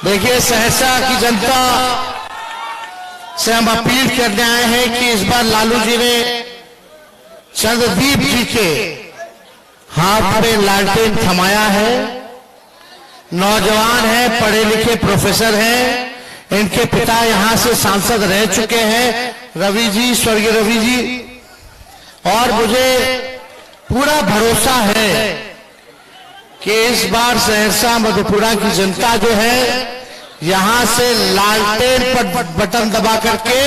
देखिए, सहरसा की जनता से हम अपील करने आए हैं कि इस बार लालू जी ने चंद्रदीप जी के हाथ में लालटेन थमाया है। नौजवान है, पढ़े लिखे प्रोफेसर हैं, इनके पिता यहां से सांसद रह चुके हैं, रवि जी, स्वर्गीय रवि जी। और मुझे पूरा भरोसा है कि इस बार सहरसा मधेपुरा की जनता जो है यहां से लालटेन पर बटन दबा करके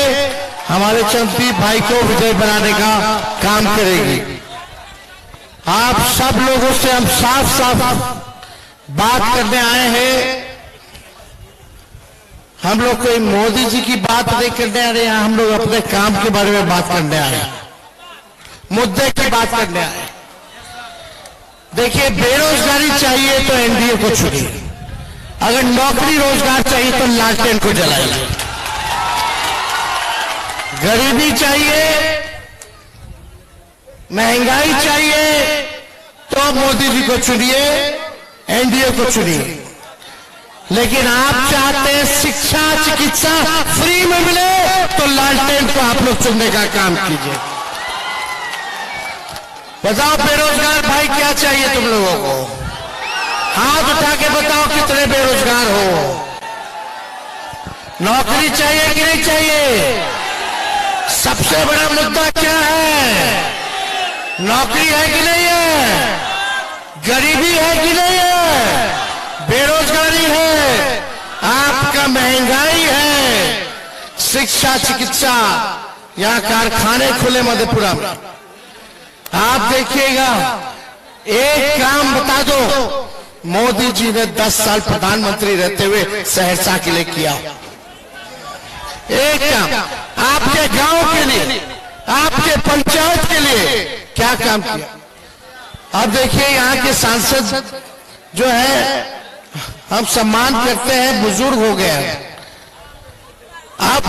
हमारे चंद्रदीप भाई को विजय बनाने का काम करेगी। आप सब लोगों से हम साफ साफ बात करने आए हैं। हम लोग कोई मोदी जी की बात नहीं करने आ रहे हैं, हम लोग अपने काम के बारे में बात करने आए हैं, मुद्दे की बात करने आए। देखिए, बेरोजगारी चाहिए तो एनडीए को चुनिए, अगर नौकरी रोजगार चाहिए तो लालटेन को जलाइए। गरीबी चाहिए, महंगाई चाहिए तो मोदी जी को चुनिए, एनडीए को चुनिए। लेकिन आप चाहते हैं शिक्षा चिकित्सा फ्री में मिले तो लालटेन को आप लोग चुनने का काम कीजिए। बताओ बेरोजगार भाई, क्या चाहिए तुम लोगों को? हाथ उठा के बताओ कितने बेरोजगार हो। नौकरी चाहिए कि नहीं चाहिए? सबसे बड़ा मुद्दा क्या है? नौकरी है कि नहीं है? गरीबी है कि नहीं है? बेरोजगारी है, आपका महंगाई है, शिक्षा चिकित्सा, यहां कारखाने खुले मधेपुरा में। आप देखिएगा, एक काम बता दो मोदी जी ने 10 साल प्रधानमंत्री रहते हुए सहरसा के लिए किया। एक काम आपके गांव के लिए, आपके पंचायत के लिए क्या काम किया? अब देखिए, यहाँ के सांसद जो है हम सम्मान करते हैं, बुजुर्ग हो गए हैं, अब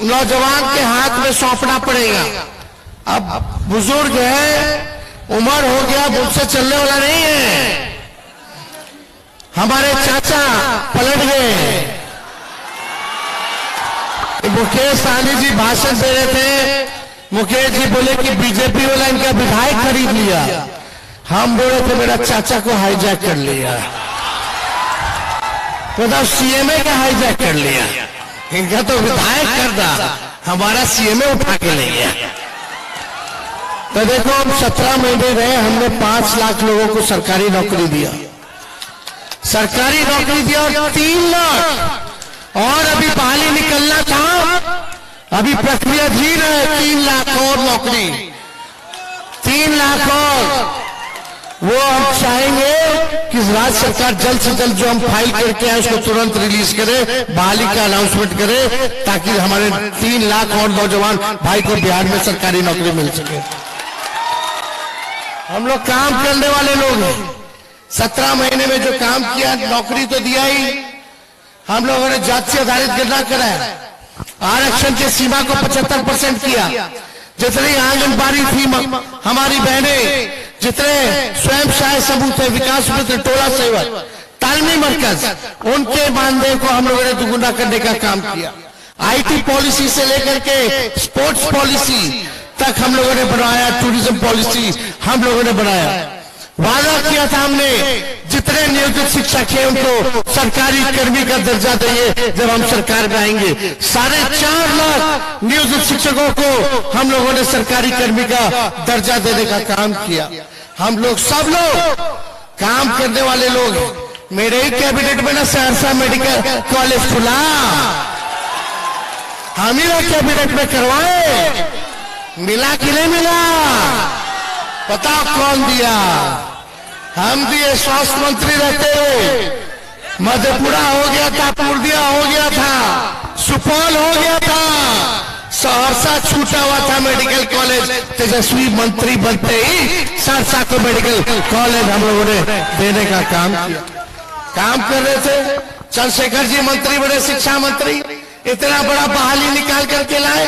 नौजवान के हाथ में सौंपना पड़ेगा। अब बुजुर्ग है, उम्र हो गया, मुझसे चलने वाला नहीं है। हमारे चाचा पलट गए। मुकेश सहनी जी भाषण दे रहे थे, मुकेश जी बोले कि बीजेपी वाला इनका विधायक खरीद लिया। हम बोले थे मेरा चाचा को हाईजैक कर लिया, तो सीएमए का हाईजैक कर लिया। इनका तो विधायक कर दा, हमारा सीएमए उठा के ले गया। तो देखो, हम 17 महीने रहे, हमने 5 लाख लोगों को सरकारी नौकरी दिया, सरकारी नौकरी दिया, और 3 लाख और अभी बहाली निकलना था, अभी प्रक्रियाधीन है। 3 लाख और नौकरी, 3 लाख और वो हम चाहेंगे कि राज्य सरकार जल्द से जल्द जो हम फाइल करके आए उसको तुरंत रिलीज करे, बहाली का अनाउंसमेंट करे, ताकि हमारे 3 लाख और नौजवान भाई को बिहार में सरकारी नौकरी मिल सके। हम लोग काम करने वाले लोग हैं, 17 महीने में जो काम किया, नौकरी तो दिया ही। हम लोगों ने जाति से आधारित गणना कराया, आरक्षण की सीमा को 75% किया। जितनी आंगनबाड़ी थी हमारी बहनें, जितने स्वयं सहायता समूह थे, विकास मित्र, टोला सेवक, तालमी मरकज, उनके मानदेय को हम लोगों ने दुगुना करने का काम किया। आईटी पॉलिसी से लेकर के स्पोर्ट्स पॉलिसी तक हम लोगों ने बनाया, टूरिज्म पॉलिसी हम लोगों ने बनाया। वादा किया था हमने, जितने नियोजित शिक्षक हैं उनको सरकारी कर्मी का दर्जा देंगे जब हम सरकार में आएंगे। 4.5 लाख नियोजित शिक्षकों को हम लोगों ने सरकारी कर्मी का दर्जा देने का काम किया। हम लोग सब लोग काम करने वाले लोग हैं। मेरे ही कैबिनेट में ना सहरसा मेडिकल कॉलेज खुला, हम ही लोग कैबिनेट में करवाए। मिला कि नहीं मिला? बताओ कौन दिया? हम दिए। स्वास्थ्य मंत्री रहते हुए मधेपुरा हो गया था, पूर्णिया हो गया था, सुपौल हो गया था, सहरसा छूटा हुआ था मेडिकल कॉलेज। तेजस्वी मंत्री बनते ही सहरसा को मेडिकल कॉलेज हम लोगों ने देने का काम किया। काम कर रहे थे, चंद्रशेखर जी मंत्री बने, शिक्षा मंत्री, इतना बड़ा बहाली निकाल करके लाए।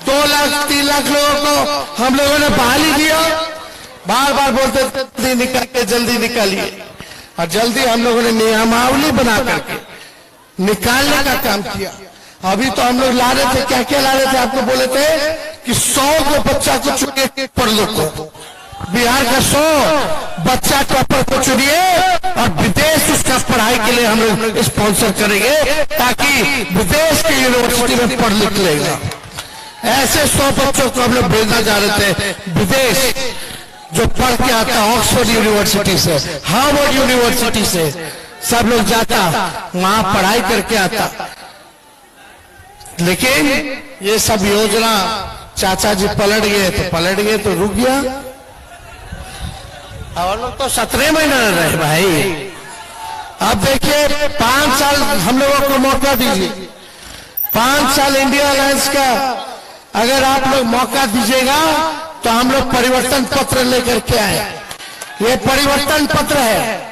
2 लाख 3 लाख लोगों को हम लोगों ने बहाली दिया। बार बार बोलते जल्दी निकालिए, और जल्दी हम लोगों ने नियमावली बना करके निकालने का काम किया। अभी तो हम लोग ला रहे थे, क्या क्या ला रहे थे, आपको बोले थे कि 100 को बच्चा को चुनिए पढ़ लो को, बिहार का 100 बच्चा टॉपर को चुनिए और विदेश उसका पढ़ाई के लिए हम लोग स्पॉन्सर करेंगे ताकि विदेश की यूनिवर्सिटी में पढ़ लिख लेगा। ऐसे 100 बच्चों को हम लोग भेजना जा रहे थे विदेश, जो पढ़ के आता ऑक्सफोर्ड यूनिवर्सिटी से, हार्वर्ड यूनिवर्सिटी से, सब लोग जाता वहां पढ़ाई करके आता। लेकिन ये सब योजना चाचा जी पलट गए तो रुक गया। और लोग तो 17 महीना रहे भाई। अब देखिए 5 साल हम लोगों को मौका दीजिए, 5 साल इंडिया अलायंस का अगर आप लोग मौका दीजिएगा तो हम लोग परिवर्तन पत्र लेकर के आए। ये परिवर्तन पत्र है।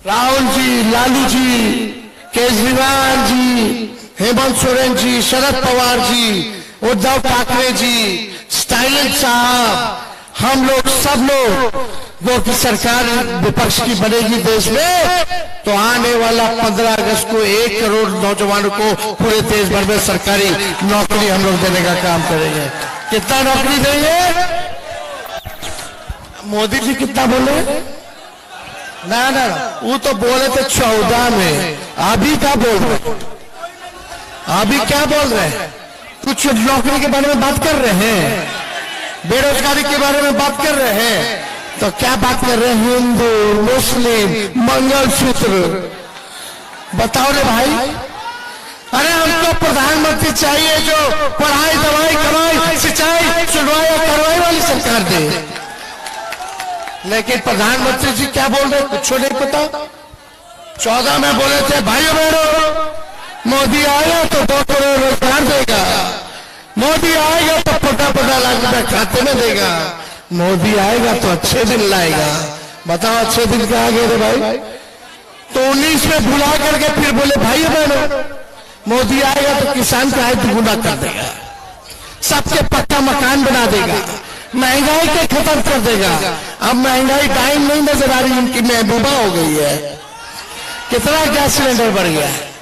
राहुल जी, लालू जी, केजरीवाल जी, हेमंत सोरेन जी, शरद पवार जी, उद्धव ठाकरे जी, स्टालिन साहब, हम लोग सब लोग वो की सरकार विपक्ष की बनेगी देश में तो आने वाला 15 अगस्त को 1 करोड़ नौजवानों को पूरे देश भर में सरकारी नौकरी हम लोग देने का काम करेंगे। कितना नौकरी देंगे? मोदी जी कितना बोले? ना वो तो बोले थे 14 में, अभी क्या बोल रहे? अभी क्या बोल रहे हैं? कुछ नौकरी के बारे में बात कर रहे हैं, बेरोजगारी के बारे में बात कर रहे हैं, तो क्या बात कर रहे हैं? हिंदू, मुस्लिम, मंगलसूत्र, बताओ रे भाई। अरे हमको प्रधानमंत्री चाहिए जो पढ़ाई, दवाई, कमाई, सिंचाई, सुनवाई और कार्रवाई वाली सरकार दे। लेकिन प्रधानमंत्री जी क्या बोल रहे, कुछ नहीं पता। 14 में बोले थे भाइयों बहनों, मोदी आएगा तो 2 करोड़ रोजगार देगा, मोदी आएगा तो 50-50 लाख रुपए खाते में देगा, मोदी आएगा तो अच्छे दिन लाएगा। बताओ अच्छे दिन कहाँ गए रे भाई? तो 19 में भुला करके फिर बोले भाइयों बहनों, मोदी आएगा तो किसान का आय दुगुना कर देगा, सबके पक्का मकान बना देगा, महंगाई के खत्म कर देगा। अब महंगाई टाइम नहीं नजर आ रही, इनकी महबूबा हो गई है। कितना गैस सिलेंडर बढ़ गया है।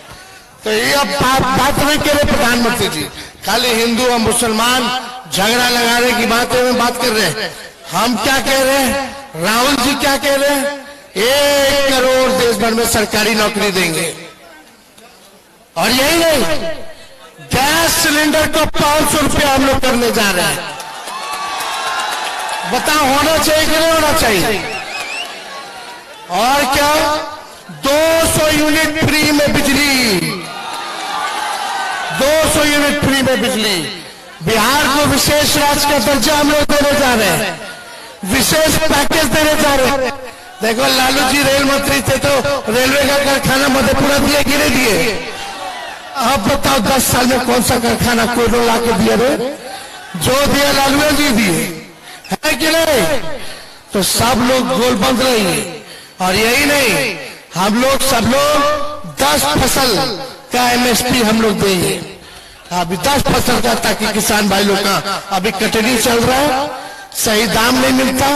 तो ये अब बात नहीं कह रहे प्रधानमंत्री जी, खाली हिंदू और मुसलमान झगड़ा लगाने की बातें में बात कर रहे हैं। हम क्या कह रहे हैं? राहुल जी क्या कह रहे हैं? 1 करोड़ देश भर में सरकारी नौकरी देंगे। और यही नहीं, गैस सिलेंडर को 500 रुपया हम लोग करने जा रहे हैं। बताओ होना चाहिए कि नहीं होना चाहिए? और क्या? 200 यूनिट फ्री में बिजली, 200 यूनिट फ्री में बिजली। बिहार को विशेष राज्य का दर्जा हम लोग देने जा रहे हैं, विशेष पैकेज देने जा रहे हैं। देखो लालू जी रेल मंत्री थे तो रेलवे का कारखाना मधेपुरा दिए कि नहीं दिए? अब बताओ 10 साल में कौन सा कारखाना कोई लोग ला के दिया रे? जो दिया लालू जी दिए, है कि नहीं? तो सब लोग गोल बंद रहेंगे। और यही नहीं, हम लोग सब लोग 10 फसल का MSP हम लोग देंगे। अभी 10 फसल का, ताकि किसान भाई लोग का अभी कटनी चल रहा है, सही दाम नहीं मिलता,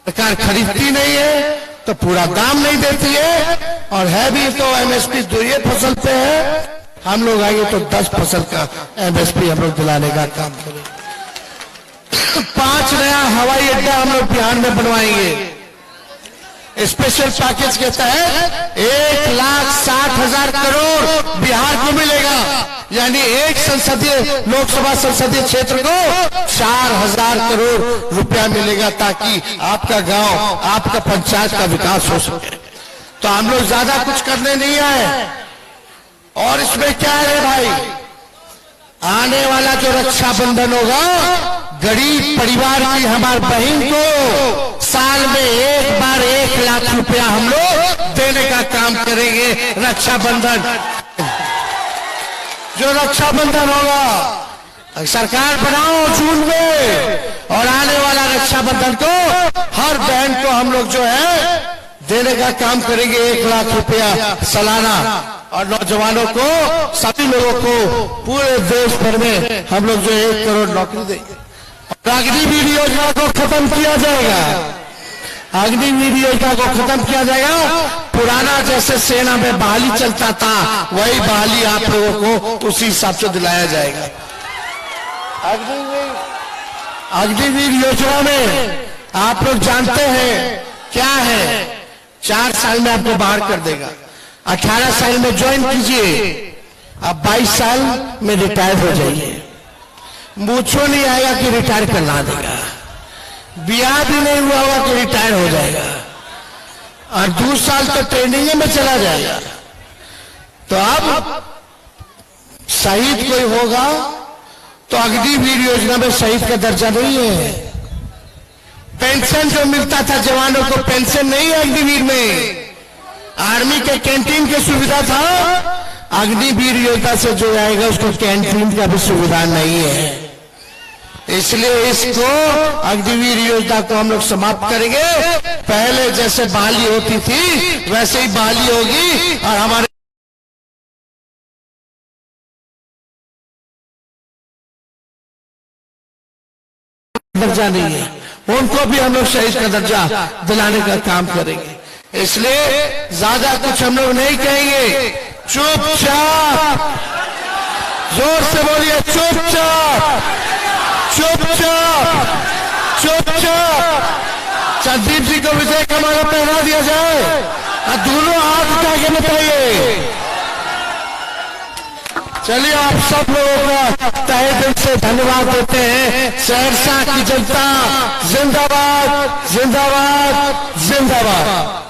सरकार खरीदती नहीं है तो पूरा दाम नहीं देती है, और है भी तो MSP 2 फसल पे है। हम लोग आएंगे तो 10 फसल का MSP हम लोग दिलाने का काम करेंगे। 5 नया हवाई अड्डा हम लोग बिहार में बनवाएंगे। स्पेशल पैकेज के तहत 1,60,000 करोड़ बिहार को मिलेगा, यानी एक लोकसभा संसदीय क्षेत्र को 4,000 करोड़ रुपया मिलेगा, ताकि आपका गांव, आपका पंचायत का विकास हो सके। तो हम लोग ज्यादा कुछ करने नहीं आए। और इसमें क्या है भाई, आने वाला जो रक्षाबंधन होगा, गरीब परिवार की हमारी बहन को साल में एक बार 1 लाख रुपया हम लोग देने का काम करेंगे। रक्षाबंधन, जो रक्षाबंधन होगा सरकार बनाओ जून में, और आने वाला रक्षाबंधन को हर बहन को हम लोग जो है देने का काम करेंगे 1 लाख रुपया सालाना। और नौजवानों को, सभी लोगों को पूरे देश भर में हम लोग जो 1 करोड़ नौकरी देंगे। अग्निवीर योजना को खत्म किया जाएगा, अग्निवीर योजना को खत्म किया जाएगा। पुराना जैसे सेना में बहाली चलता था वही बहाली आप लोगों को उसी हिसाब से दिलाया जाएगा। अग्निवीर योजना में आप लोग जानते हैं क्या है, 4 साल में आपको बाहर कर देगा। 18 साल में ज्वाइन कीजिए, अब 22 साल में रिटायर हो जाइए। मूछो नहीं आएगा कि रिटायर करना देगा, ब्याह भी नहीं हुआ होगा कि रिटायर हो जाएगा, और 2 साल तो ट्रेनिंग में चला जाएगा। तो अब शहीद कोई होगा तो अग्निवीर योजना में शहीद का दर्जा नहीं है। पेंशन जो मिलता था जवानों को, पेंशन नहीं है अग्निवीर में। आर्मी के कैंटीन की सुविधा था, अग्निवीर योजना से जो आएगा उसको कैंटीन का भी सुविधा नहीं है। इसलिए इसको अग्निवीर योजना को हम लोग समाप्त करेंगे। पहले जैसे बहाली होती थी वैसे ही बहाली होगी, और हमारे दर्जा नहीं है उनको भी हम लोग शहीद का दर्जा दिलाने का काम करेंगे। इसलिए ज्यादा कुछ हम लोग नहीं कहेंगे, चुपचाप, जोर से बोलिए, चुपचाप चुपचाप चुपचाप। संदीप जी को विजय का माला पहना दिया जाए और दोनों हाथ उठा के बताइए। चलिए, आप सब लोगों का तहे दिल से धन्यवाद देते हैं। सहरसा की जनता जिंदाबाद जिंदाबाद जिंदाबाद।